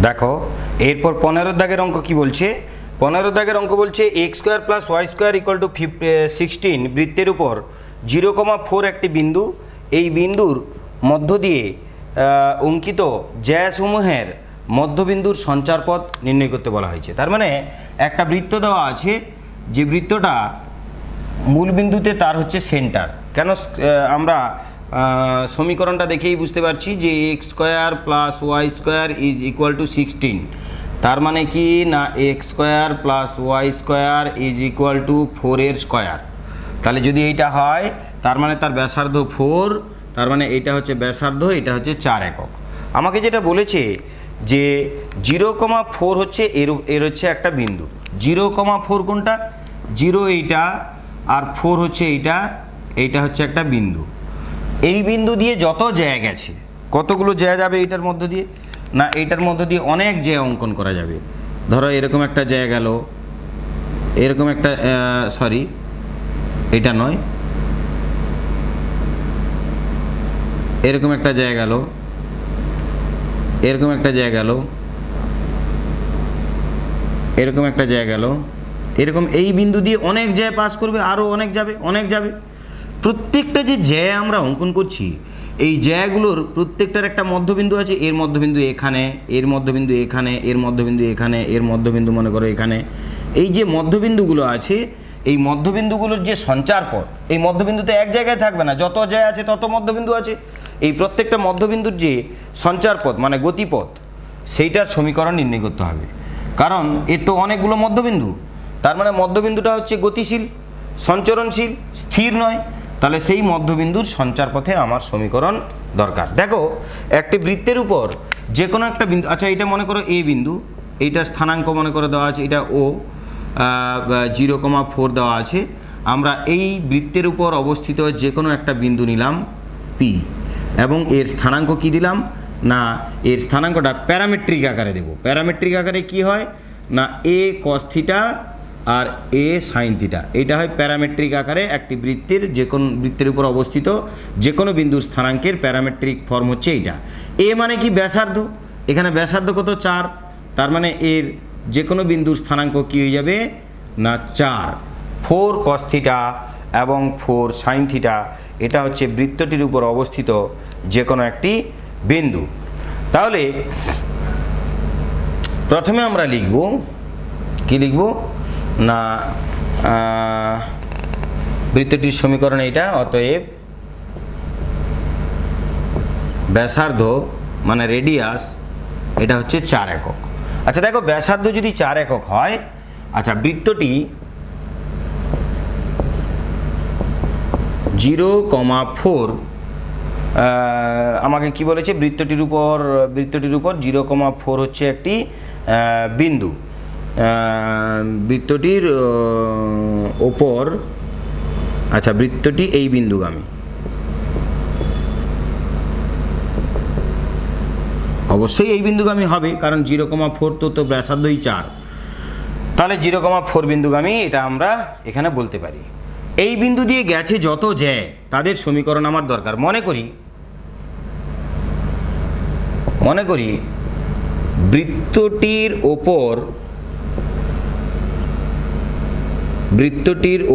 দেখো এরপর 15 দাগের অঙ্ক কি বলছে। 15 দাগের অঙ্ক বলছে X square plus Y square equal to 16 বৃত্তের উপর 0,4 একটি বিন্দু, এই বিন্দুর মধ্য দিয়ে অঙ্কিত জ্যাসমূহের মধ্যবিন্দুর সঞ্চারপথ নির্ণয় করতে বলা হয়েছে। তার মানে একটা বৃত্ত দেওয়া আছে, যে বৃত্তটা মূল বিন্দুতে তার হচ্ছে সেন্টার। কেন আমরা সমীকরণটা দেখেই বুঝতে পারছি যে X square plus Y square is equal to 16। তার মানে কি না X square plus Y square is equal to 4 এর স্কোয়ার। তাহলে যদি এইটা হয় তার মানে তার ব্যাসার্ধ 4, তার মানে এটা হচ্ছে ব্যাসার্ধ, এটা হচ্ছে 4 একক। আমাকে যেটা বলেছে যে 0,4 হচ্ছে এর হচ্ছে একটা বিন্দু। 0,4 কোনটা? 0 এইটা, আর 4 হচ্ছে এইটা হচ্ছে একটা বিন্দু। এই বিন্দু দিয়ে যত জ্যা গেছে, কতগুলো জ্যা যাবে এইটার মধ্য দিয়ে? না এইটার মধ্য দিয়ে অনেক জ্যা অঙ্কন করা যাবে। ধরো এরকম একটা জ্যা গেল, এরকম একটা সরি এটা নয়, এরকম একটা জ্যা গেল, এরকম একটা জ্যা গেল, এরকম একটা জ্যা গেল, এরকম এই বিন্দু দিয়ে অনেক জ্যা পাস করবে, আরও অনেক যাবে, অনেক যাবে। প্রত্যেকটা যে জ্যা আমরা অঙ্কন করছি, এই জ্যাগুলোর প্রত্যেকটার একটা মধ্যবিন্দু আছে। এর মধ্যবিন্দু এখানে, এর মধ্যবিন্দু এখানে, এর মধ্যবিন্দু এখানে, এর মধ্যবিন্দু মনে করো এখানে। এই যে মধ্যবিন্দুগুলো আছে, এই মধ্যবিন্দুগুলোর যে সঞ্চারপথ, এই মধ্যবিন্দুতে এক জায়গায় থাকবে না, যত জ্যা আছে তত মধ্যবিন্দু আছে। এই প্রত্যেকটা মধ্যবিন্দুর যে সঞ্চারপথ মানে গতিপথ, সেইটার সমীকরণ নির্ণয় করতে হবে। কারণ এর তো অনেকগুলো মধ্যবিন্দু, তার মানে মধ্যবিন্দুটা হচ্ছে গতিশীল, সঞ্চরণশীল, স্থির নয়। তাহলে সেই মধ্যবিন্দুর সঞ্চারপথে আমার সমীকরণ দরকার। দেখো একটি বৃত্তের উপর যে কোনো একটা বিন্দু, আচ্ছা এটা মনে করো এ বিন্দু, এইটার স্থানাঙ্ক মনে করে দেওয়া আছে, এটা ও 0,4 দেওয়া আছে। আমরা এই বৃত্তের উপর অবস্থিত যে কোনো একটা বিন্দু নিলাম পি, এবং এর স্থানাঙ্ক কি দিলাম? না এর স্থানাঙ্কটা প্যারামেট্রিক আকারে দেব। প্যারামেট্রিক আকারে কি হয়? না এ কস থিটা আর এ সাইন থিটা, এইটা হয় প্যারামেট্রিক আকারে একটি বৃত্তের যে কোনো বৃত্তের উপর অবস্থিত যে কোনো বিন্দুর স্থানাঙ্কের প্যারামেট্রিক ফর্ম হচ্ছে এইটা। এ মানে কি? ব্যাসার্ধ। এখানে ব্যাসার্ধ কত? 4। তার মানে এর যে কোনো বিন্দুর স্থানাঙ্ক কী হয়ে যাবে? না 4। 4 কস থিটা এবং 4 সাইন থিটা, এটা হচ্ছে বৃত্তটির উপর অবস্থিত যে কোনো একটি বিন্দু। তাহলে প্রথমে আমরা লিখব, কি লিখব? না বৃত্তটির সমীকরণ এইটা। অতএব ব্যাসার্ধ মানে রেডিয়াস, এটা হচ্ছে 4 একক। আচ্ছা দেখো ব্যাসার্ধ যদি 4 একক হয়, আচ্ছা বৃত্তটি 0,4 আমাকে কি বলেছে? বৃত্তটির উপর 0,4 হচ্ছে একটি বিন্দু। বৃত্তটির ওপর, আচ্ছা বৃত্তটি এই বিন্দুগামী, অবশ্যই এই বিন্দুগামী হবে, কারণ 0,4 তো ব্যাসার্ধই 4। তাহলে 0,4 বিন্দুগামী, এটা আমরা এখানে বলতে পারি। এই বিন্দু দিয়ে গেছে যত জ্যা, তাদের সমীকরণ আমার দরকার। মনে করি বৃত্তটির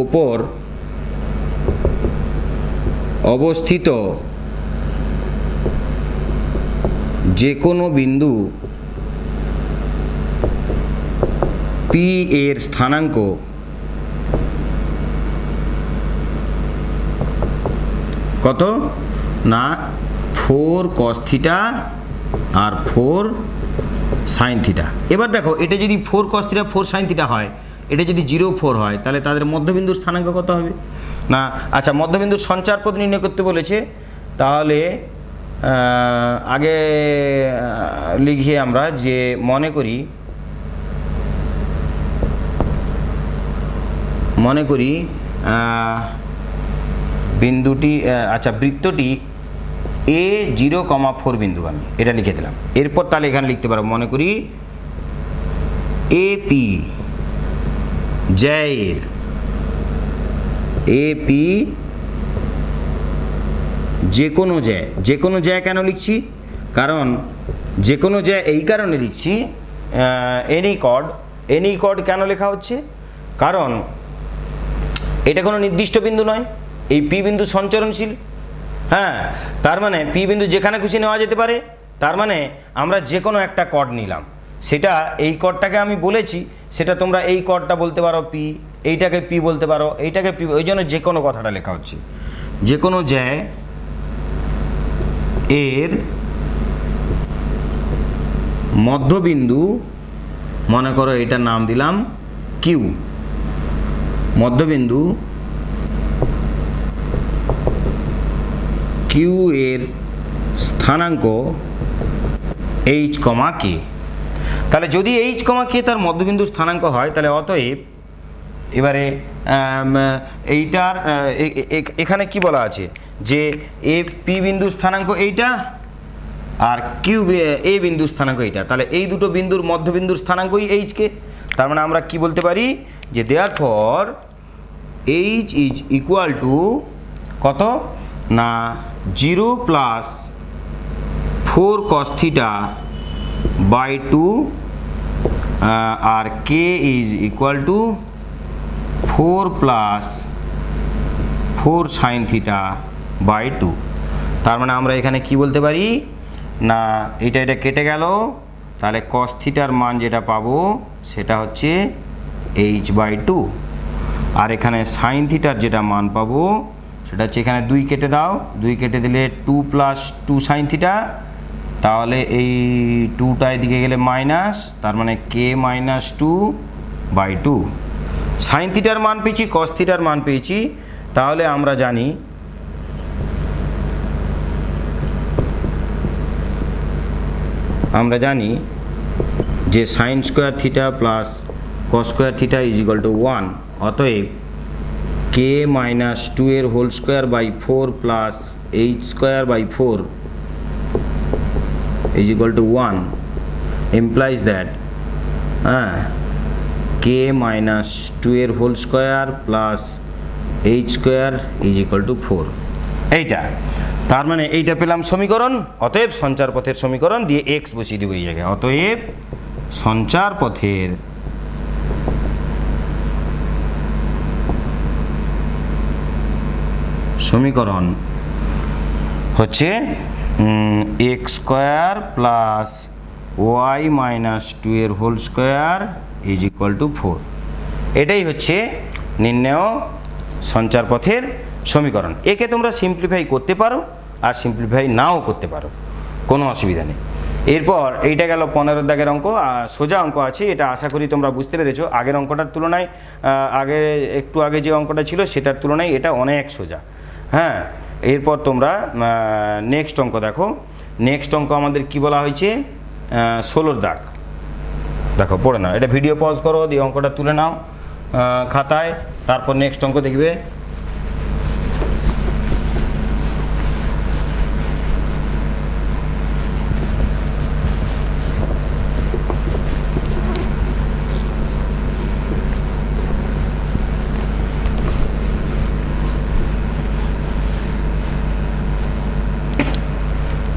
ওপর অবস্থিত যে কোনো বিন্দু পি এর স্থানাঙ্ক কত? না 4 cos থিটা আর 4 সাইন থিটা। এবার দেখো এটা যদি 4 cos থিটা 4 সাইন থিটা হয়, এটা যদি 0,4 হয়, তাহলে তাদের মধ্যবিন্দুর স্থানাঙ্ক কত হবে? না আচ্ছা মধ্যবিন্দুর সঞ্চারপথ নির্ণয় করতে বলেছে। তাহলে আগে লিখি আমরা যে মনে করি বিন্দুটি, আচ্ছা বৃত্তটি এ 0,4 বিন্দুগামী, এটা লিখে দিলাম। এরপর তাহলে এখানে লিখতে পারো, মনে করি এপি জ্যায়ের, এপি যে কোনো জ্যা কেন লিখছি? কারণ যে কোনো যে এই কারণে লিখছি এনি কর্ড কেন লেখা হচ্ছে, কারণ এটা কোনো নির্দিষ্ট বিন্দু নয়, এই পি বিন্দু সঞ্চরণশীল। হ্যাঁ, তার মানে পি বিন্দু যেখানে খুশি নেওয়া যেতে পারে, তার মানে আমরা যে কোনো একটা কর্ড নিলাম, সেটা এই কর্ডটাকে আমি বলেছি, সেটা তোমরা এই কর্ডটা বলতে পারো পি, এইটাকে পি বলতে পারো, এইটাকে পি, ওই জন্য যে কোনো কথাটা লেখা হচ্ছে। যে কোনো জ্যা এর মধ্যবিন্দু, মনে করো এটার নাম দিলাম কিউ, মধ্যবিন্দু কিউ এর স্থানাঙ্ক এইচ কমা কে। তাহলে যদি এইচ কমা কে তার মধ্যবিন্দু স্থানাঙ্ক হয়, তাহলে অতএব এবারে এইটার এখানে কি বলা আছে যে এ পি বিন্দু স্থানাঙ্ক এইটা আর কিউ এ বিন্দু স্থানাঙ্ক এইটা, তাহলে এই দুটো বিন্দুর মধ্যবিন্দুর স্থানাঙ্কই এইচ কে। তার মানে আমরা কি বলতে পারি যে therefore H is equal to কত না 0 প্লাস 4 cos থিটা বাই 2 আর K is equal to 4 plus 4 sin theta by 2। তার মানে আমরা এখানে কি বলতে পারি না এটা কেটে গেল, তাহলে cos থিটার মান যেটা পাবো সেটা হচ্ছে h বাই 2, আর এখানে sin থিটার যেটা মান পাবো সেটা হচ্ছে এখানে 2 কেটে দাও, 2 কেটে দিলে 2 প্লাস 2 sin থিটা, তাহলে এই 2টা এদিকে গেলে মাইনাস, তার মানে কে মাইনাস 2 বাই 2। সাইন থিটার মান পেয়েছি, কস থিটার মান পেয়েছি, তাহলে আমরা জানি যে sine square theta plus cos square theta is equal to 1, অতএব কে মাইনাস 2 এর whole square by 4 plus H square by 4 is equal to 1 implies that k minus 2 এর whole square plus H square is equal to 4। এইটা তার মানে এইটা পেলাম সমীকরণ। অতএব সঞ্চার পথের সমীকরণ দিয়ে এক্স বসিয়ে দেবো এই জায়গায়। অতএব সঞ্চার পথের সমীকরণ হচ্ছে X square plus Y minus 2 এর whole square is equal to 4। এটাই হচ্ছে নির্ণেয় সঞ্চার পথের সমীকরণ। একে তোমরা সিম্পলিফাই করতে পারো আর সিম্পলিফাই নাও করতে পারো, কোনো অসুবিধা নেই। এরপর এইটা গেল 15 দাগের অঙ্ক, সোজা অঙ্ক আছে, এটা আশা করি তোমরা বুঝতে পেরেছো। আগের অঙ্কটার তুলনায় একটু আগে যে অঙ্কটা ছিল সেটার তুলনায় এটা অনেক সোজা। হ্যাঁ, এরপর তোমরা নেক্সট অঙ্ক দেখো। নেক্সট অঙ্ক আমাদের কি বলা হয়েছে 16 দাগ। দেখো পড়ে নাও, এটা ভিডিও পজ করো, দিয়ে অঙ্কটা তুলে নাও খাতায়, তারপর নেক্সট অঙ্ক দেখবে।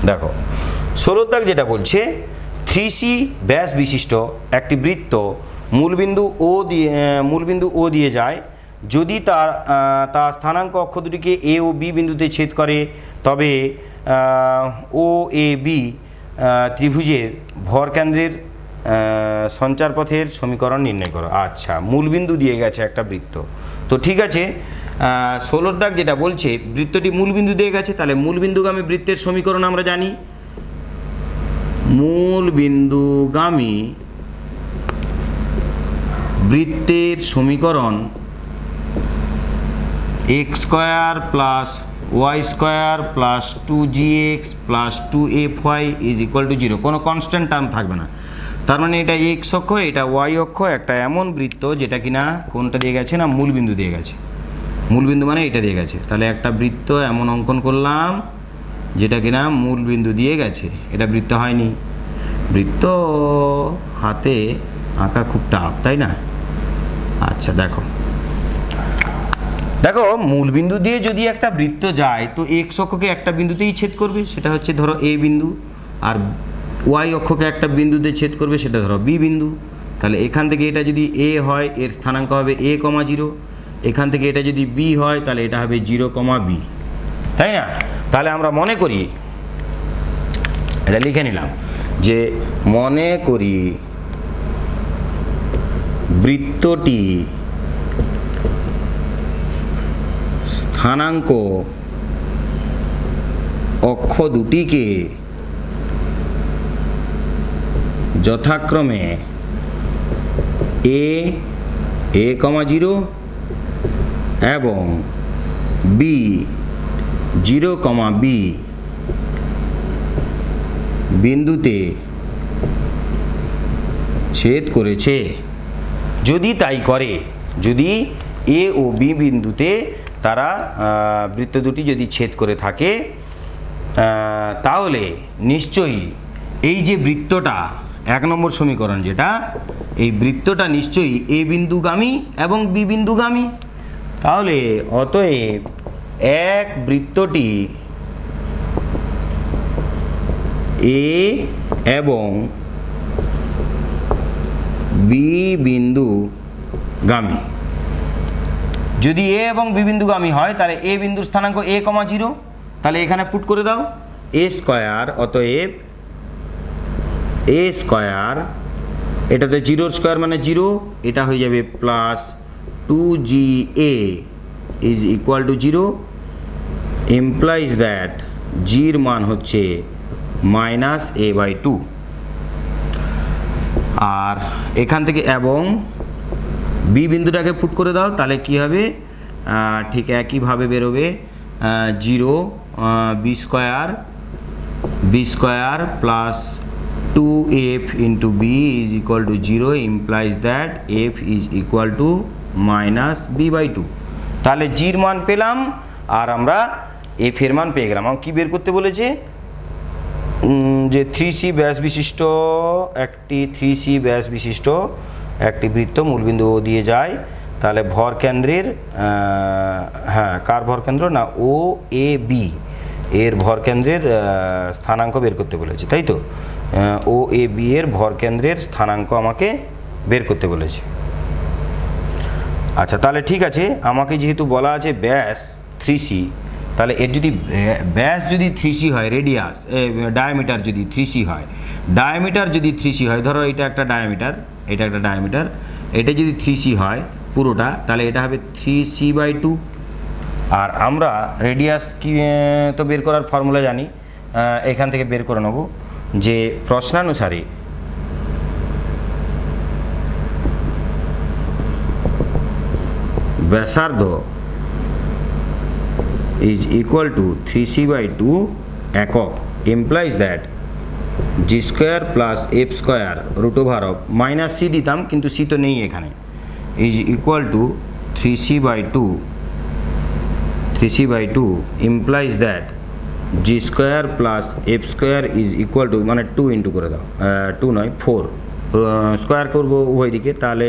দেখো 16 দাগ যেটা বলছে 3C ব্যাস বিশিষ্ট একটি বৃত্ত মূলবিন্দু ও দিয়ে যায়, যদি তার স্থানাঙ্ক অক্ষ দুটিকে এ ও বি বিন্দুতে ছেদ করে, তবে ও এ বি ত্রিভুজের ভরকেন্দ্রের সঞ্চারপথের সমীকরণ নির্ণয় করো। আচ্ছা, মূলবিন্দু দিয়ে গেছে একটা বৃত্ত, তো ঠিক আছে। 16 দাগ যেটা বলছে বৃত্তটি মূলবিন্দু দিয়ে গেছে, তাহলে মূলবিন্দুগামী বৃত্তের সমীকরণ আমরা জানি। মূলবিন্দুগামী বৃত্তের সমীকরণ X square plus Y square plus 2gx plus 2fy is equal to 0। কোনো কনস্ট্যান্ট টার্ম থাকবে না। তার মানে এটা এক্স অক্ষ, এটা ওয়াই অক্ষ, একটা এমন বৃত্ত যেটা কিনা কোনটা দিয়ে গেছে না মূলবিন্দু দিয়ে গেছে। মূলবিন্দু মানে এটা দিয়ে গেছে, তাহলে একটা বৃত্ত এমন অঙ্কন করলাম যেটা কিনা মূলবিন্দু দিয়ে গেছে। এটা বৃত্ত হয়নি, বৃত্ত হাতে আঁকা খুব টাফ, তাই না? আচ্ছা দেখো মূলবিন্দু দিয়ে যদি একটা বৃত্ত যায় তো এক্স অক্ষকে একটা বিন্দুতেই ছেদ করবে, সেটা হচ্ছে ধরো এ বিন্দু, আর ওয়াই অক্ষকে একটা বিন্দুতে ছেদ করবে, সেটা ধরো বি বিন্দু। তাহলে এখান থেকে এটা যদি এ হয়, এর স্থানাঙ্ক হবে এ কমা জিরো। এখান থেকে এটা যদি বি হয়, তাহলে এটা হবে 0, বি, তাই না? তাহলে আমরা মনে করি, এটা লিখে নিলাম, যে মনে করি বৃত্তটি স্থানাঙ্ক অক্ষ দুটিকে যথাক্রমে এ কমা 0 এবং বি 0, বি বিন্দুতে ছেদ করেছে। যদি তাই করে, যদি এ ও বি বিন্দুতে তারা বৃত্ত দুটি যদি ছেদ করে থাকে, তাহলে নিশ্চয়ই এই যে বৃত্তটা 1 নম্বর সমীকরণ যেটা, এই বৃত্তটা নিশ্চয়ই এ বিন্দুগামী এবং বি বিন্দুগামী। তাহলে অতএব এক বৃত্তটি এ এবং বি বিন্দুগামী। যদি এ এবং বি বিন্দুগামী হয়, তাহলে এ বিন্দুর স্থানাঙ্ক এ কমা 0, তাহলে এখানে পুট করে দাও এ স্কয়ার। অতএব এ স্কয়ার, এটাতে 0 স্কয়ার মানে 0, এটা হয়ে যাবে plus 2GA is equal to 0, implies that জির মান হচ্ছে -a/2। আর এখান থেকে এবং বি বিন্দুটাকে পুট করে দাও, তাহলে কি হবে, ঠিক একইভাবে বেরোবে 0 B square plus 2f into B is equal to 0, implies that f is equal to -b/2। তাহলে জির মান পেলাম, আর আমরা f এর মান পেয়ে গেলাম। কি বের করতে বলেছে, যে 3C ব্যাস বিশিষ্ট একটি বৃত্ত মূলবিন্দু দিয়ে যায়, তাহলে ভর কেন্দ্রের, কার ভর কেন্দ্র না, ও এ বি এর ভর কেন্দ্রের স্থানাঙ্ক বের করতে বলেছে, তাই তো? ও এ বি এর ভর কেন্দ্রের স্থানাঙ্ক আমাকে বের করতে বলেছে। আচ্ছা, তাহলে ঠিক আছে, আমাকে যেহেতু বলা আছে ব্যাস 3C, তাহলে এর যদি ব্যাস যদি 3C হয়, রেডিয়াস ডায়ামিটার যদি 3C হয়, ডায়ামিটার যদি 3C হয়, ধরো এটা একটা ডায়ামিটার, এটা যদি 3C হয় পুরোটা, তাহলে এটা হবে 3C/2। আর আমরা রেডিয়াস কি তো বের করার ফর্মুলা জানি, এখান থেকে বের করে নেব, যে প্রশ্নানুসারে ব্যাসার্ধ is equal to 3C/2 একক, implies that g square plus f square root over of -c দিতাম, কিন্তু c তো নেই এখানে, is equal to 3C/2 implies that g square plus f square is equal to, মানে 2 ইন্টু করে দাও, 2 নয় 4, স্কোয়ার করবো উভয় দিকে, তাহলে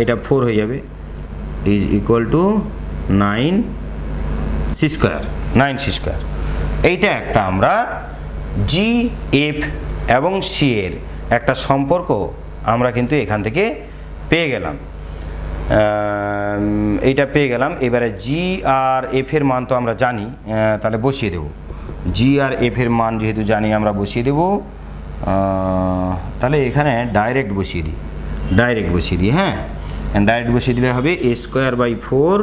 এটা 4 হয়ে যাবে, is equal to 9C square. এইটা একটা আমরা জি, এফ এবং সি এর একটা সম্পর্ক আমরা কিন্তু এখান থেকে পেয়ে গেলাম, এইটা পেয়ে গেলাম। এবারে জি আর এফ এর মান তো আমরা জানি, তাহলে বসিয়ে দেব, জি আর এফ এর মান যেহেতু জানি আমরা বসিয়ে দেব, তাহলে এখানে ডাইরেক্ট বসিয়ে দিই, হ্যাঁ, ডাইরেক্ট বসিয়ে দিলে হবে a²/4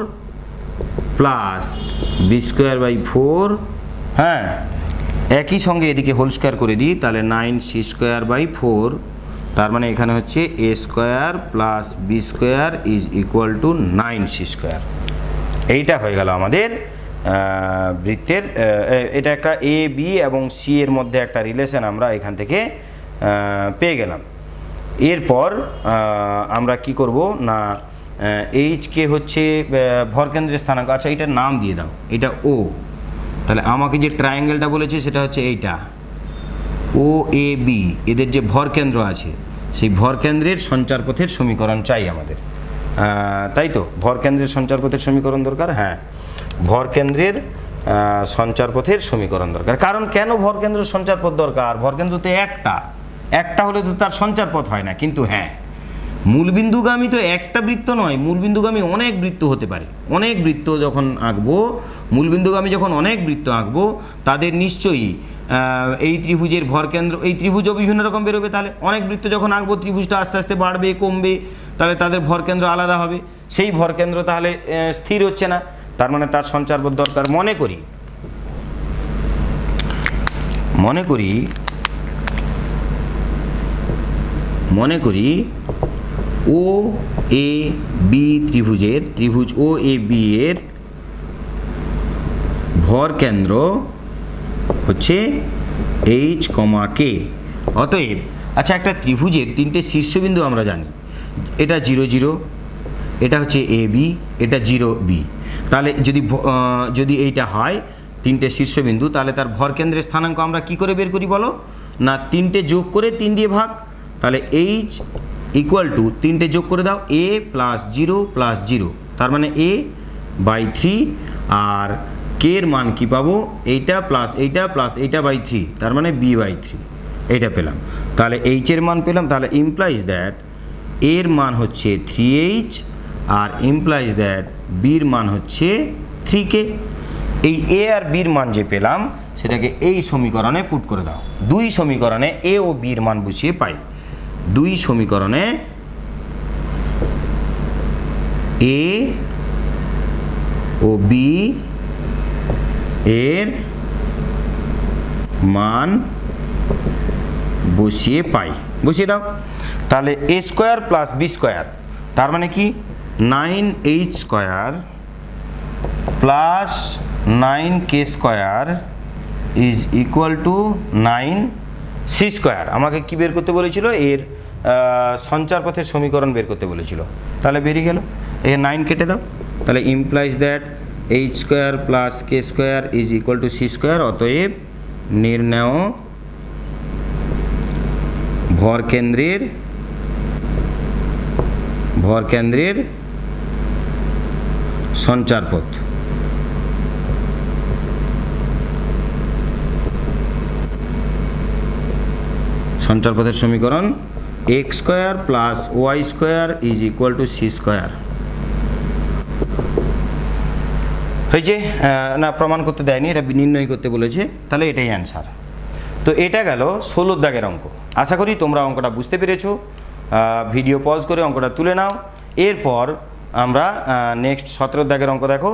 প্লাস b²/4, হ্যাঁ, একই সঙ্গে এদিকে হোল স্কোয়ার করে দিই, তাহলে 9c²/4, তার মানে এখানে হচ্ছে a² plus b² is equal two 9c²। এইটা হয়ে গেল আমাদের বৃত্তের, এটা একটা এ বি এবং সি এর মধ্যে একটা রিলেশন আমরা এখান থেকে পেয়ে গেলাম। এরপর আমরা কি করব না, এইচকে হচ্ছে ভরকেন্দ্রের স্থানাঙ্ক, আচ্ছা এটার নাম দিয়ে দাও, এটা ও, তাহলে আমাকে যে ট্রায়াঙ্গেলটা বলেছে সেটা হচ্ছে এইটা ও এ বি, এদের যে ভরকেন্দ্র আছে সেই ভরকেন্দ্রের সঞ্চারপথের সমীকরণ চাই আমাদের, তাই তো? ভরকেন্দ্রের সঞ্চারপথের সমীকরণ দরকার, হ্যাঁ, ভরকেন্দ্রের সঞ্চারপথের সমীকরণ দরকার। কারণ কেন ভরকেন্দ্র সঞ্চারপথ দরকার? ভরকেন্দ্র তো একটা হলে তো তার সঞ্চারপথ হয় না। কিন্তু হ্যাঁ, মূলবিন্দুগামী তো একটা বৃত্ত নয়, মূলবিন্দুগামী অনেক বৃত্ত হতে পারে। অনেক বৃত্ত যখন আঁকবো, মূলবিন্দুগামী যখন অনেক বৃত্ত আঁকবো, তাদের নিশ্চয়ই এই ত্রিভুজের ভরকেন্দ্র, এই ত্রিভুজও বিভিন্ন রকম বেরোবে। তাহলে অনেক বৃত্ত যখন আঁকবো, ত্রিভুজটা আস্তে আস্তে বাড়বে কমবে, তাহলে তাদের ভরকেন্দ্র আলাদা হবে। সেই ভরকেন্দ্র তাহলে স্থির হচ্ছে না, তার মানে তার সঞ্চারপথ দরকার। মনে করি ও এ বি ত্রিভুজ ও এ বি এর ভরকেন্দ্র হচ্ছে এইচ কমা কে। অতএব আচ্ছা, একটা ত্রিভুজের তিনটে শীর্ষবিন্দু আমরা জানি, এটা 0 0, এটা হচ্ছে এ বি, এটা 0 বি। তাহলে যদি এইটা হয় তিনটে শীর্ষবিন্দু, তাহলে তার ভরকেন্দ্রের স্থানাঙ্ক আমরা কি করে বের করি বলো? না, তিনটে যোগ করে 3 দিয়ে ভাগ। তাহলে এইচ ইকুয়াল টু, তিনটে যোগ করে দাও, a প্লাস 0 প্লাস 0, তার মানে a বাই 3। আর কে এর মান কি পাবো? এইটা প্লাস এইটা বাই 3, তার মানে b বাই 3, এইটা পেলাম। তাহলে এইচ এর মান পেলাম। তাহলে ইমপ্লাইজ দ্যাট এর মান হচ্ছে 3h, আর ইমপ্লাইজ দ্যাট বির মান হচ্ছে 3k। এই এ আর বির মান যে পেলাম, সেটাকে এই সমীকরণে পুট করে দাও। দুই সমীকরণে এ ও বির মান বসিয়ে পাই। দুই সমীকরণে এ ও বি এর মান বসিয়ে দাও। তাহলে এ স্কোয়ার প্লাস বি স্কোয়ার, তার মানে কি 9h square plus 9k square is equal two 9c square. আমাকে কি বের করতে বলেছিল? এর সঞ্চারপথের সমীকরণ বের করতে বলেছিল। তাহলে বেরিয়ে গেল, এর 9 কেটে দাও। তাহলে implies that h square plus k square is equal two c square. অতএব নির্ণেয় ভরকেন্দ্রের সঞ্চারপথ। সঞ্চারপথের সমীকরণ x square plus y square is equal two c square. হয়েছে না? প্রমাণ করতে দেয়নি, এটা নির্ণয় করতে বলেছে। তাহলে এটাই অ্যান্সার। তো এটা গেল 16 দাগের অঙ্ক। আশা করি তোমরা অঙ্কটা বুঝতে পেরেছো। ভিডিও পজ করে অঙ্কটা তুলে নাও। এরপর আমরা নেক্সট 17 দাগের অঙ্ক দেখো।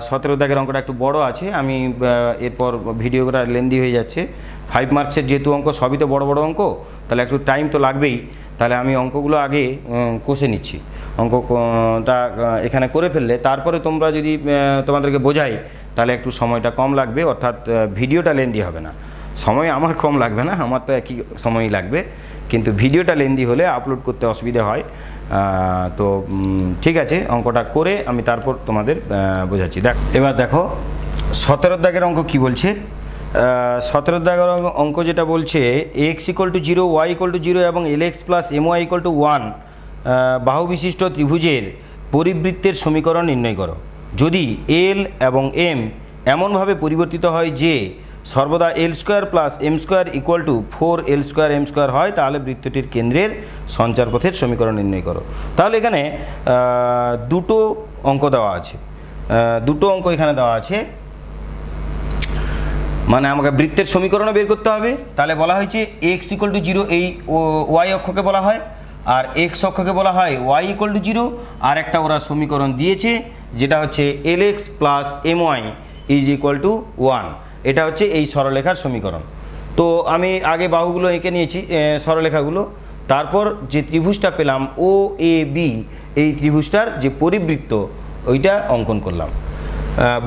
17 দাগের অঙ্কটা একটু বড় আছে, আমি এরপর ভিডিওটা লেন্দি হয়ে যাচ্ছে। 5 মার্কসের যেহেতু অঙ্ক, সবই তো বড় বড় অঙ্ক, তাহলে একটু টাইম তো লাগবেই। তাহলে আমি অঙ্কগুলো আগে কষে নিচ্ছি। অঙ্কটা এখানে করে ফেললে তারপরে তোমরা যদি তোমাদেরকে বোঝাই, তাহলে একটু সময়টা কম লাগবে, অর্থাৎ ভিডিওটা লেন্দি হবে না। সময় আমার কম লাগবে না, আমার তো একই সময়ই লাগবে, কিন্তু ভিডিওটা লেন্দি হলে আপলোড করতে অসুবিধা হয়। তো ঠিক আছে, অঙ্কটা করে আমি তারপর তোমাদের বোঝাচ্ছি। এবার দেখো 17 দাগের অঙ্ক কি বলছে। 17 দাগের অঙ্ক যেটা বলছে, x equal to 0, y equal to 0 এবং lx plus my equal to 1 বাহু বিশিষ্ট ত্রিভুজের পরিবৃত্তের সমীকরণ নির্ণয় করো। যদি l এবং m এমনভাবে পরিবর্তিত হয় যে সর্বদা l square plus m square equal to 4l square m square হয়, তাহলে বৃত্তটির কেন্দ্রের সঞ্চারপথের সমীকরণ নির্ণয় করো। তাহলে এখানে দুটো অঙ্ক দেওয়া আছে, এখানে দেওয়া আছে, মানে আমাকে বৃত্তের সমীকরণও বের করতে হবে। তাহলে বলা হয়েছে x ইকুয়াল টু 0, এই y অক্ষকে বলা হয়, আর x অক্ষকে বলা হয় y ইকুয়াল টু 0। আর একটা ওরা সমীকরণ দিয়েছে যেটা হচ্ছে lx plus my is equal to 1। এটা হচ্ছে এই সরলরেখার সমীকরণ। তো আমি আগে বাহুগুলো এঁকে নিয়েছি, সরলরেখাগুলো। তারপর যে ত্রিভুজটা পেলাম ও এ বি, এই ত্রিভুজটার যে পরিবৃত্ত ওইটা অঙ্কন করলাম।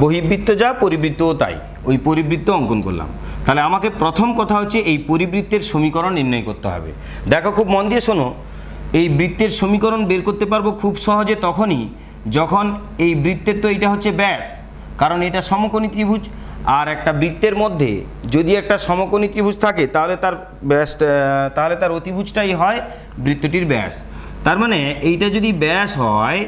বহিবৃত্ত যা, পরিবৃত্তও তাই, ওই পরিবৃত্ত অঙ্কন করলাম। তাহলে আমাকে প্রথম কথা হচ্ছে এই পরিবৃত্তের সমীকরণ নির্ণয় করতে হবে। দেখো, খুব মন দিয়ে শোনো, এই বৃত্তের সমীকরণ বের করতে পারবো খুব সহজে তখনই যখন এই বৃত্তের, তো এটা হচ্ছে ব্যাস, কারণ এটা সমকোণী ত্রিভুজ। আর একটা বৃত্তের মধ্যে যদি একটা সমকোণী ত্রিভুজ থাকে, তাহলে তার ব্যাস, তাহলে তার অতিভুজটাই হয় বৃত্তটির ব্যাস। তার মানে এইটা যদি ব্যাস হয়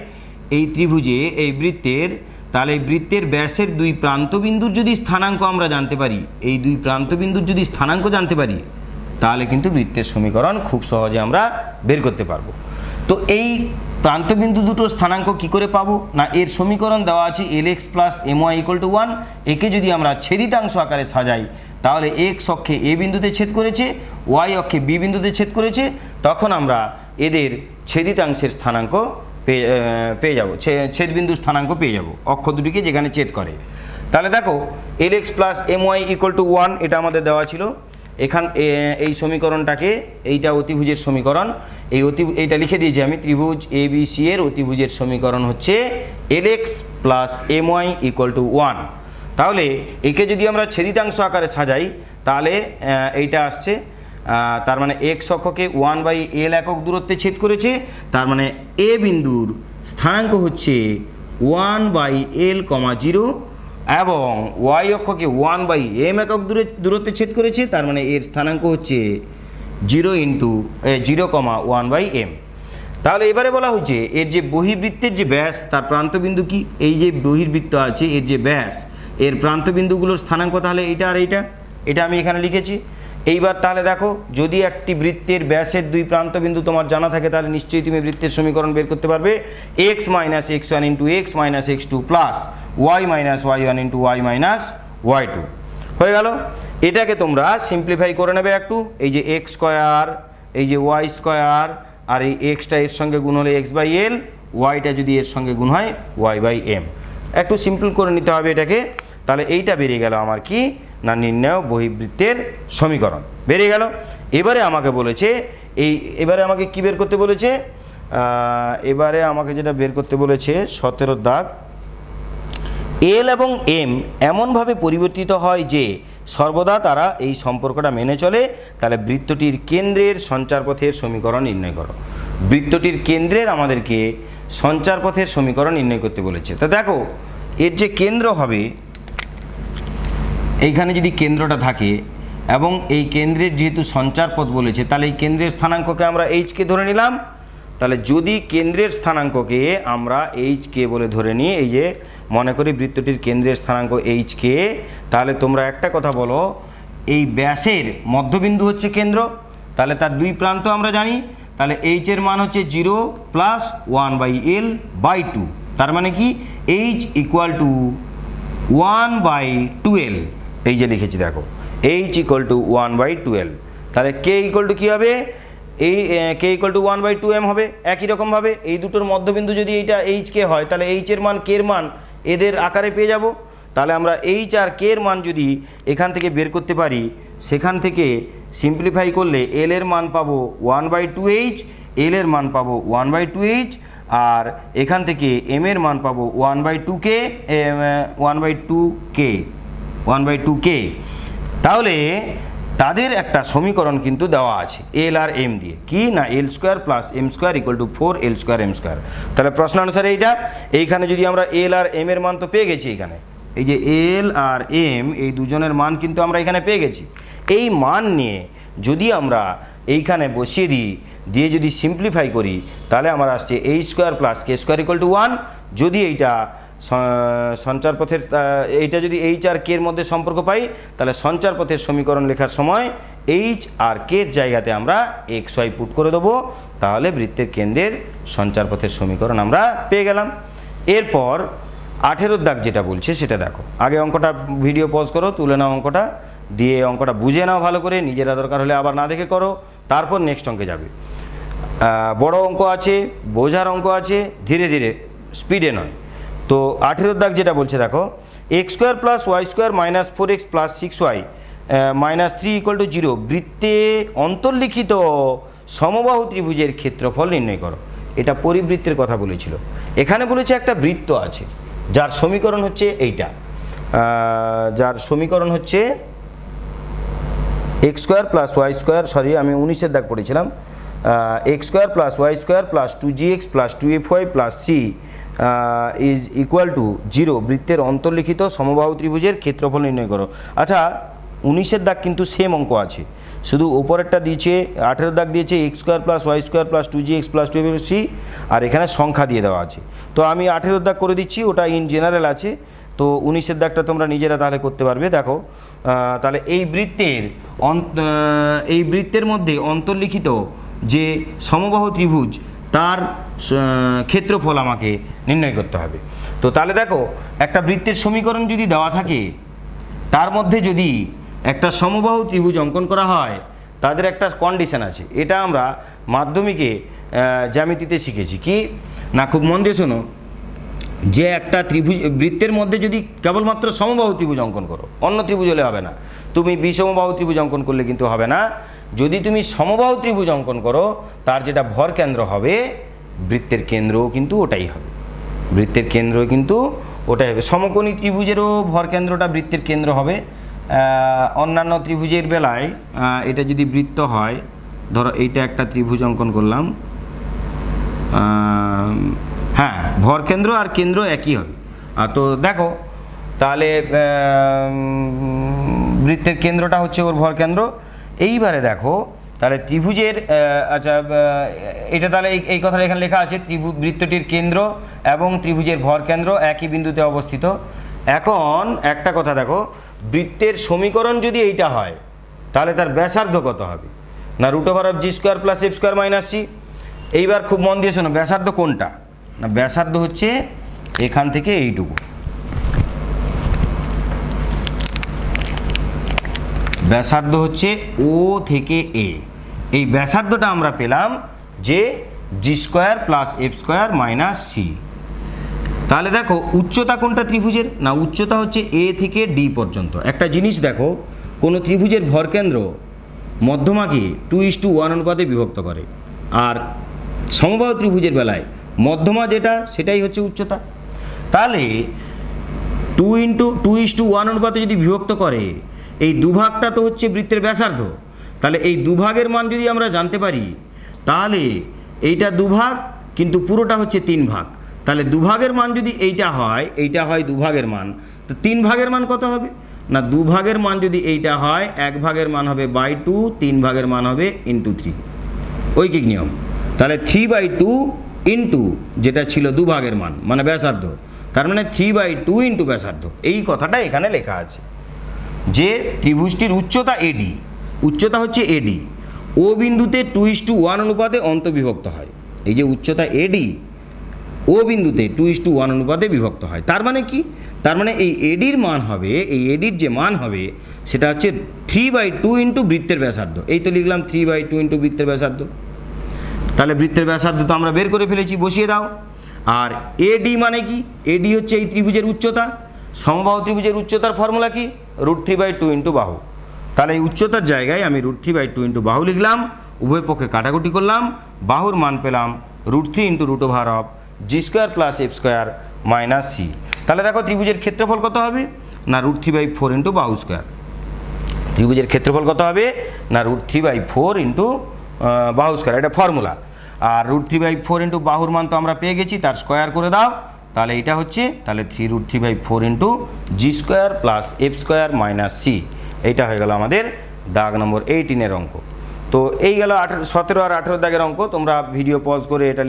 এই ত্রিভুজে, এই বৃত্তের, তাহলে এই বৃত্তের ব্যাসের দুই প্রান্তবিন্দুর যদি স্থানাঙ্ক আমরা জানতে পারি, এই দুই প্রান্তবিন্দুর যদি স্থানাঙ্ক জানতে পারি, তাহলে কিন্তু বৃত্তের সমীকরণ খুব সহজে আমরা বের করতে পারবো। তো এই প্রান্তবিন্দু দুটোর স্থানাঙ্ক কি করে পাবো? না, এর সমীকরণ দেওয়া আছে lx plus my equal to 1। একে যদি আমরা ছেদিতাংশ আকারে সাজাই, তাহলে x অক্ষে a বিন্দুতে ছেদ করেছে, y অক্ষে b বিন্দুতে ছেদ করেছে, তখন আমরা এদের ছেদিতাংশের স্থানাঙ্ক পেয়ে যাব, ছেদবিন্দুর স্থানাঙ্ক পেয়ে যাব অক্ষ দুটিকে যেখানে ছেদ করে। তাহলে দেখো lx plus my equal to 1 এটা আমাদের দেওয়া ছিল। এই সমীকরণটাকে, এইটা অতিভুজের সমীকরণ, এইটা লিখে দিয়েছি আমি, ত্রিভুজ ABC এর অতিভুজের সমীকরণ হচ্ছে lx plus my equal to 1। তাহলে একে যদি আমরা ছেদিতাংশ আকারে সাজাই, তাহলে এইটা আসছে, তার মানে x অক্ষকে 1/l একক দূরত্বে ছেদ করেছে, তার মানে a বিন্দুর স্থানাঙ্ক হচ্ছে 1/l, 0, এবং y অক্ষকে 1/m একক দূরত্বে ছেদ করেছে, তার মানে এর স্থানাঙ্ক হচ্ছে 0/1/m। তাহলে এবারে বলা হচ্ছে এর যে বহির্বৃত্তের যে ব্যাস, তার প্রান্তবিন্দু কি? এই যে বহির্বৃত্ত আছে, এর যে ব্যাস, এর প্রান্তবিন্দুগুলোর স্থানাঙ্ক তাহলে এইটা আর এটা আমি এখানে লিখেছি। এইবার তাহলে দেখো, যদি একটি বৃত্তের ব্যাসের দুই প্রান্তবিন্দু তোমার জানা থাকে, তাহলে নিশ্চয়ই তুমি বৃত্তের সমীকরণ বের করতে পারবে। x minus x1 into x minus x2 plus y minus y1 into y minus y2 হয়ে গেল। এটাকে তোমরা সিম্পলিফাই করে নেবে একটু। এই যে x স্কোয়ার, এই যে y স্কোয়ার, আর এই xটা এর সঙ্গে গুণ হলে x/l, yটা যদি এর সঙ্গে গুণ হয় y/m। একটু সিম্পল করে নিতে হবে এটাকে। তাহলে এইটা বেরিয়ে গেল আমার কি না, নির্ণয় বহির্বৃত্তের সমীকরণ বেরিয়ে গেল। এবারে আমাকে বলেছে এবারে আমাকে কি বের করতে বলেছে? এবারে আমাকে যেটা বের করতে বলেছে 17 দাগ, এল এবং এম এমনভাবে পরিবর্তিত হয় যে সর্বদা তারা এই সম্পর্কটা মেনে চলে। তাহলে বৃত্তটির কেন্দ্রের সঞ্চারপথের সমীকরণ নির্ণয় করো। বৃত্তটির কেন্দ্রের আমাদেরকে সঞ্চারপথের সমীকরণ নির্ণয় করতে বলেছে। তা দেখো, এর যে কেন্দ্র হবে, এইখানে যদি কেন্দ্রটা থাকে এবং এই কেন্দ্রের যেহেতু সঞ্চারপথ বলেছে, তাহলে এই কেন্দ্রের স্থানাঙ্ককে আমরা এইচকে ধরে নিলাম। তাহলে যদি কেন্দ্রের স্থানাঙ্ককে আমরা এইচকে বলে ধরে নিই, এই যে মনে করি বৃত্তটির কেন্দ্রের স্থানাঙ্ক এইচকে, তাহলে তোমরা একটা কথা বলো, এই ব্যাসের মধ্যবিন্দু হচ্ছে কেন্দ্র, তাহলে তার দুই প্রান্ত আমরা জানি। তাহলে এইচের মান হচ্ছে 0 প্লাস 1/l/2, তার মানে কি এইচ ইকুয়াল টু 1/12। এই যে লিখেছি দেখো, এইচ ইকুয়াল টু 1/12। তাহলে কে ইকুয়াল টু কী হবে? এই কে ইকুয়াল টু 1/2m হবে। একই রকমভাবে এই দুটোর মধ্যবিন্দু যদি এইটা এইচ কে হয়, তাহলে এইচের মান কের মান এদের আকারে পেয়ে যাব। তাহলে আমরা এইচ আর কের মান যদি এখান থেকে বের করতে পারি, সেখান থেকে সিম্পলিফাই করলে এল এর মান পাবো 1/2h, এল এর মান পাবো 1/2h, আর এখান থেকে এম এর মান পাবো 1/2k। তাহলে তাদের একটা সমীকরণ কিন্তু দেওয়া আছে এল আর এম দিয়ে, কি না L square plus M square equal to 4l square m square. তাহলে প্রশ্ন অনুসারে এইখানে যদি আমরা এল আর এম এর মান তো পেয়ে গেছি, এখানে এই যে এল আর এম এই দুজনের মান কিন্তু আমরা এখানে পেয়ে গেছি। এই মান নিয়ে যদি আমরা এইখানে বসিয়ে দিয়ে যদি সিম্পলিফাই করি, তাহলে আমার আসছে H square plus K square equal to 1। যদি এইটা সঞ্চারপথের, এইটা যদি এইচ আর কের মধ্যে সম্পর্ক পাই, তাহলে সঞ্চারপথের সমীকরণ লেখার সময় এইচ আর কের জায়গাতে আমরা এক্স ওয়াই পুট করে দেবো। তাহলে বৃত্তের কেন্দ্রের সঞ্চারপথের সমীকরণ আমরা পেয়ে গেলাম। এরপর 18 দাগ যেটা বলছে সেটা দেখো। আগে অঙ্কটা ভিডিও পজ করো, তুলে নাও অঙ্কটা, দিয়ে অঙ্কটা বুঝে নাও ভালো করে, নিজেরা দরকার হলে আবার না দেখে করো, তারপর নেক্সট অঙ্কে যাবে। বড় অঙ্ক আছে, বোঝার অঙ্ক আছে, ধীরে ধীরে, স্পিডে নয়। তো 18 দাগ যেটা বলছে দেখো, X square plus Y square minus 4x plus 6y minus 3 equal to 0 বৃত্তে অন্তর্লিখিত সমবাহু ত্রিভুজের ক্ষেত্রফল নির্ণয় করো। এটা পরিবৃত্তের কথা বলেছিল। এখানে বলেছে একটা বৃত্ত আছে যার সমীকরণ হচ্ছে এইটা, যার সমীকরণ হচ্ছে X square plus Y square, sorry আমি 19 দাগ পড়েছিলাম, X square plus Y square plus 2gx plus 2fy plus c is equal to 0 বৃত্তের অন্তর্লিখিত সমবাহু ত্রিভুজের ক্ষেত্রফল নির্ণয় করো। আচ্ছা 19 দাগ কিন্তু সেম অঙ্ক আছে, শুধু ওপরেরটা দিয়েছে 18 দাগ দিয়েছে X square plus Y square plus 2gx plus 12c, আর এখানে সংখ্যা দিয়ে দেওয়া আছে। তো আমি 18 দাগ করে দিচ্ছি, ওটা ইন জেনারেল আছে। তো 19-এর দাগটা তোমরা নিজেরা তাহলে করতে পারবে। দেখো তাহলে এই বৃত্তের মধ্যে অন্তর্লিখিত যে সমবাহু ত্রিভুজ তার ক্ষেত্রফল আমাকে নির্ণয় করতে হবে। তো তাহলে দেখো একটা বৃত্তের সমীকরণ যদি দেওয়া থাকে, তার মধ্যে যদি একটা সমবাহু ত্রিভুজ অঙ্কন করা হয়, তাদের একটা কন্ডিশন আছে। এটা আমরা মাধ্যমিকে জ্যামিতিতে শিখেছি কি না, খুব মন দিয়ে শোনো, যে একটা ত্রিভুজ বৃত্তের মধ্যে যদি কেবলমাত্র সমবাহু ত্রিভুজ অঙ্কন করো, অন্য ত্রিভুজ হলে হবে না, তুমি বিষমবাহু ত্রিভুজ অঙ্কন করলে কিন্তু হবে না। যদি তুমি সমবাহু ত্রিভুজ অঙ্কন করো, তার যেটা ভর কেন্দ্র হবে, বৃত্তের কেন্দ্রও কিন্তু ওটাই হবে। বৃত্তের কেন্দ্র কিন্তু ওটাই হবে। সমকোণী ত্রিভুজেরও ভর কেন্দ্রটা বৃত্তের কেন্দ্র হবে। অন্যান্য ত্রিভুজের বেলায় এটা যদি বৃত্ত হয়, ধরো এইটা একটা ত্রিভুজ অঙ্কন করলাম, হ্যাঁ ভর কেন্দ্র আর কেন্দ্র একই হবে। তো দেখো তাহলে বৃত্তের কেন্দ্রটা হচ্ছে ওর ভর কেন্দ্র। এইবারে দেখো তাহলে ত্রিভুজের আচ্ছা এটা তাহলে এই কথাটা এখানে লেখা আছে, বৃত্তটির কেন্দ্র এবং ত্রিভুজের ভর কেন্দ্র একই বিন্দুতে অবস্থিত। এখন একটা কথা দেখো, বৃত্তের সমীকরণ যদি এইটা হয়, তাহলে তার ব্যাসার্ধ কত হবে না, √g² + f² - c। এইবার খুব মন দিয়ে শোনো, ব্যাসার্ধ কোনটা না, ব্যাসার্ধ হচ্ছে এখান থেকে এইটুকু। ব্যাসার্ধ হচ্ছে ও থেকে এ। এই ব্যাসার্ধটা আমরা পেলাম যে g² + f² - c। তাহলে দেখো উচ্চতা কোনটা ত্রিভুজের না, উচ্চতা হচ্ছে এ থেকে ডি পর্যন্ত। একটা জিনিস দেখো, কোনো ত্রিভুজের ভরকেন্দ্র মধ্যমাকে 2:1 অনুপাতে বিভক্ত করে, আর সমবাহু ত্রিভুজের বেলায় মধ্যমা যেটা সেটাই হচ্ছে উচ্চতা। তাহলে 2:1 অনুপাতে যদি বিভক্ত করে, এই দুভাগটা তো হচ্ছে বৃত্তের ব্যাসার্ধ। তাহলে এই দুভাগের মান যদি আমরা জানতে পারি, তাহলে এইটা দুভাগ কিন্তু পুরোটা হচ্ছে 3 ভাগ। তাহলে দুভাগের মান যদি এইটা হয় দুভাগের মান, তো 3 ভাগের মান কত হবে না, দুভাগের মান যদি এইটা হয় 1 ভাগের মান হবে /2, 3 ভাগের মান হবে × 3, ঐকিক নিয়ম। তাহলে 3/2 ইন্টু যেটা ছিল দুভাগের মান মানে ব্যাসার্ধ, তার মানে 3/2 × ব্যাসার্ধ। এই কথাটা এখানে লেখা আছে যে ত্রিভুজটির উচ্চতা এডি, উচ্চতা হচ্ছে এডি, ও বিন্দুতে 2:1 অনুপাতে অন্তর্বিভক্ত হয়। এই যে উচ্চতা এডি ও বিন্দুতে 2:1 অনুপাতে বিভক্ত হয়। তার মানে কি, তার মানে এই এডির মান হবে, এই এডির যে মান হবে সেটা হচ্ছে 3/2 × বৃত্তের ব্যাসার্ধ। এই তো লিখলাম 3/2 × বৃত্তের ব্যাসার্ধ। তাহলে বৃত্তের ব্যাসার্ধ তো আমরা বের করে ফেলেছি, বসিয়ে দাও। আর এডি মানে কি, এডি হচ্ছে এই ত্রিভুজের উচ্চতা। সমবাহু ত্রিভুজের উচ্চতার ফর্মুলা কি, √3/2 × বাহু। তাহলে এই উচ্চতার জায়গায় আমি √3/2 × বাহু লিখলাম, উভয় পক্ষে কাটাকুটি করলাম, বাহুর মান পেলাম √3 × g² + f² - c। তাহলে দেখো ত্রিভুজের ক্ষেত্রফল কত হবে না, √3/4 × বাহু²। ত্রিভুজের ক্ষেত্রফল কত হবে না, √3/4 × বাহু², এটা ফর্মুলা। আর √3/4 × বাহুর মান তো আমরা পেয়ে গেছি, তার স্কোয়ার করে দাও। তাহলে এটা হচ্ছে তাহলে √3/4 × g² + f² - c। এইটা হয়ে গেল আমাদের দাগ নম্বর 18-এর অঙ্ক। তো এই গেল 17 আর 18 দাগের অঙ্ক। তোমরা ভিডিও পজ করে এটা